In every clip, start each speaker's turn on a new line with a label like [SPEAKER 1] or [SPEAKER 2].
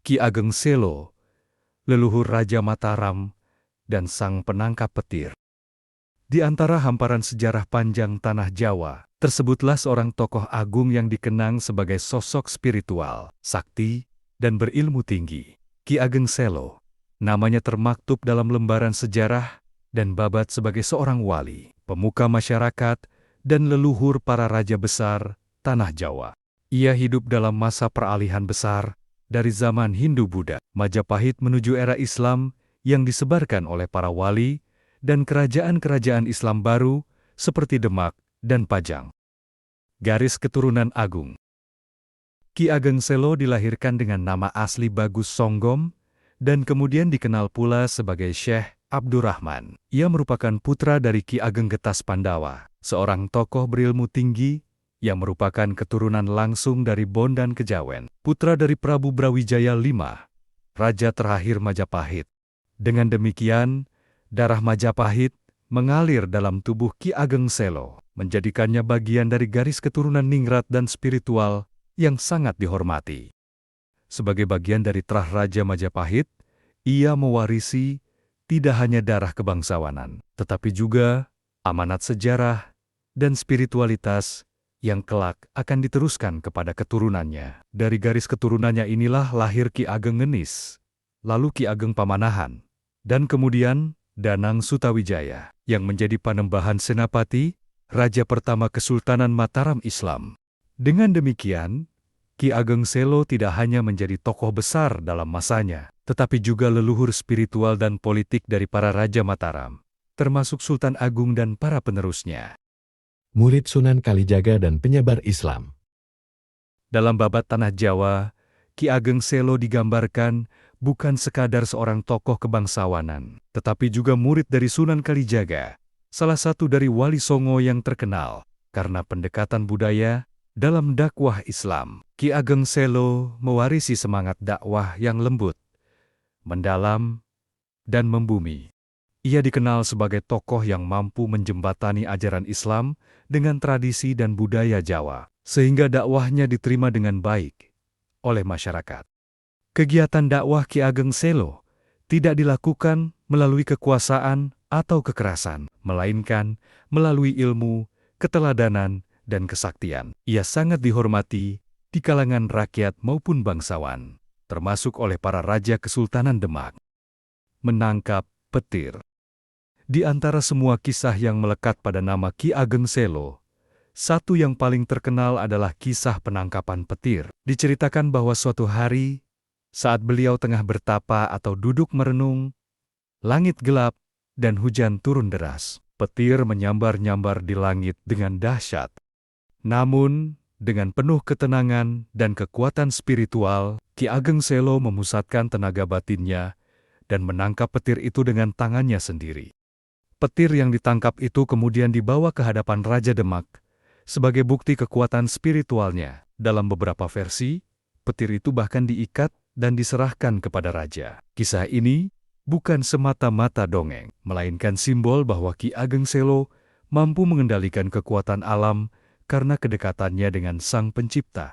[SPEAKER 1] Ki Ageng Selo, leluhur Raja Mataram, dan sang penangkap petir. Di antara hamparan sejarah panjang tanah Jawa, tersebutlah seorang tokoh agung yang dikenang sebagai sosok spiritual, sakti, dan berilmu tinggi. Ki Ageng Selo, namanya termaktub dalam lembaran sejarah dan babat sebagai seorang wali, pemuka masyarakat, dan leluhur para raja besar tanah Jawa. Ia hidup dalam masa peralihan besar dari zaman Hindu-Buddha, Majapahit menuju era Islam yang disebarkan oleh para wali dan kerajaan-kerajaan Islam baru seperti Demak dan Pajang. Garis keturunan agung. Ki Ageng Selo dilahirkan dengan nama asli Bagus Songgom dan kemudian dikenal pula sebagai Syekh Abdurrahman. Ia merupakan putra dari Ki Ageng Getas Pandawa, seorang tokoh berilmu tinggi yang merupakan keturunan langsung dari Bondan Kejawen, putra dari Prabu Brawijaya V, raja terakhir Majapahit. Dengan demikian, darah Majapahit mengalir dalam tubuh Ki Ageng Selo, menjadikannya bagian dari garis keturunan ningrat dan spiritual yang sangat dihormati. Sebagai bagian dari terah Raja Majapahit, ia mewarisi tidak hanya darah kebangsawanan, tetapi juga amanat sejarah dan spiritualitas yang kelak akan diteruskan kepada keturunannya. Dari garis keturunannya inilah lahir Ki Ageng Ngenis, lalu Ki Ageng Pamanahan, dan kemudian Danang Sutawijaya, yang menjadi Panembahan Senapati, Raja pertama Kesultanan Mataram Islam. Dengan demikian, Ki Ageng Selo tidak hanya menjadi tokoh besar dalam masanya, tetapi juga leluhur spiritual dan politik dari para Raja Mataram, termasuk Sultan Agung dan para penerusnya.
[SPEAKER 2] Murid Sunan Kalijaga dan penyebar Islam.
[SPEAKER 1] Dalam babat tanah Jawa, Ki Ageng Selo digambarkan bukan sekadar seorang tokoh kebangsawanan, tetapi juga murid dari Sunan Kalijaga, salah satu dari wali Songo yang terkenal karena pendekatan budaya dalam dakwah Islam. Ki Ageng Selo mewarisi semangat dakwah yang lembut, mendalam, dan membumi. Ia dikenal sebagai tokoh yang mampu menjembatani ajaran Islam dengan tradisi dan budaya Jawa, sehingga dakwahnya diterima dengan baik oleh masyarakat. Kegiatan dakwah Ki Ageng Selo tidak dilakukan melalui kekuasaan atau kekerasan, melainkan melalui ilmu, keteladanan, dan kesaktian. Ia sangat dihormati di kalangan rakyat maupun bangsawan, termasuk oleh para raja Kesultanan Demak. Menangkap petir. Di antara semua kisah yang melekat pada nama Ki Ageng Selo, satu yang paling terkenal adalah kisah penangkapan petir. Diceritakan bahwa suatu hari, saat beliau tengah bertapa atau duduk merenung, langit gelap dan hujan turun deras. Petir menyambar-nyambar di langit dengan dahsyat. Namun, dengan penuh ketenangan dan kekuatan spiritual, Ki Ageng Selo memusatkan tenaga batinnya dan menangkap petir itu dengan tangannya sendiri. Petir yang ditangkap itu kemudian dibawa ke hadapan Raja Demak sebagai bukti kekuatan spiritualnya. Dalam beberapa versi, petir itu bahkan diikat dan diserahkan kepada raja. Kisah ini bukan semata-mata dongeng, melainkan simbol bahwa Ki Ageng Selo mampu mengendalikan kekuatan alam karena kedekatannya dengan Sang Pencipta.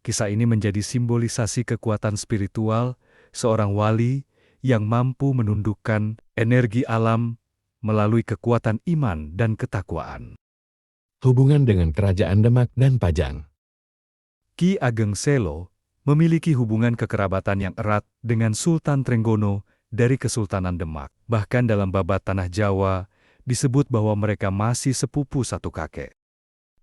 [SPEAKER 1] Kisah ini menjadi simbolisasi kekuatan spiritual seorang wali yang mampu menundukkan energi alam melalui kekuatan iman dan ketakwaan.
[SPEAKER 2] Hubungan dengan Kerajaan Demak dan Pajang.
[SPEAKER 1] Ki Ageng Selo memiliki hubungan kekerabatan yang erat dengan Sultan Trenggono dari Kesultanan Demak. Bahkan dalam babat tanah Jawa disebut bahwa mereka masih sepupu satu kakek.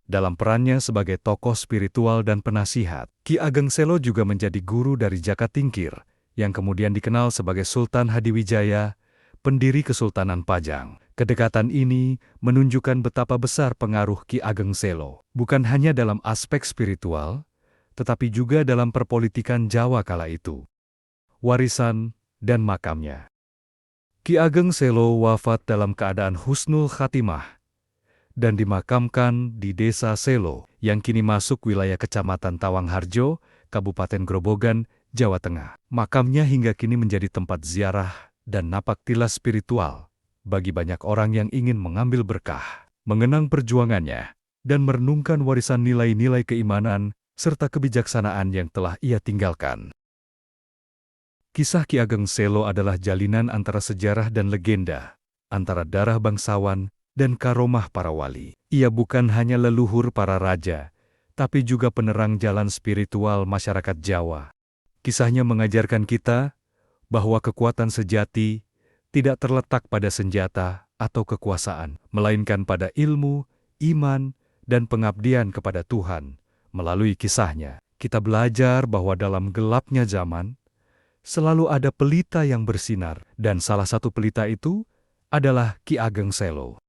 [SPEAKER 1] Dalam perannya sebagai tokoh spiritual dan penasihat, Ki Ageng Selo juga menjadi guru dari Jaka Tingkir, yang kemudian dikenal sebagai Sultan Hadiwijaya, pendiri Kesultanan Pajang. Kedekatan ini menunjukkan betapa besar pengaruh Ki Ageng Selo, bukan hanya dalam aspek spiritual, tetapi juga dalam perpolitikan Jawa kala itu. Warisan dan makamnya. Ki Ageng Selo wafat dalam keadaan husnul khatimah dan dimakamkan di Desa Selo yang kini masuk wilayah Kecamatan Tawangharjo, Kabupaten Grobogan, Jawa Tengah. Makamnya hingga kini menjadi tempat ziarah dan napak tilas spiritual bagi banyak orang yang ingin mengambil berkah, mengenang perjuangannya, dan merenungkan warisan nilai-nilai keimanan serta kebijaksanaan yang telah ia tinggalkan. Kisah Ki Ageng Selo adalah jalinan antara sejarah dan legenda, antara darah bangsawan dan karomah para wali. Ia bukan hanya leluhur para raja, tapi juga penerang jalan spiritual masyarakat Jawa. Kisahnya mengajarkan kita bahwa kekuatan sejati tidak terletak pada senjata atau kekuasaan, melainkan pada ilmu, iman, dan pengabdian kepada Tuhan. Melalui kisahnya, kita belajar bahwa dalam gelapnya zaman, selalu ada pelita yang bersinar, dan salah satu pelita itu adalah Ki Ageng Selo.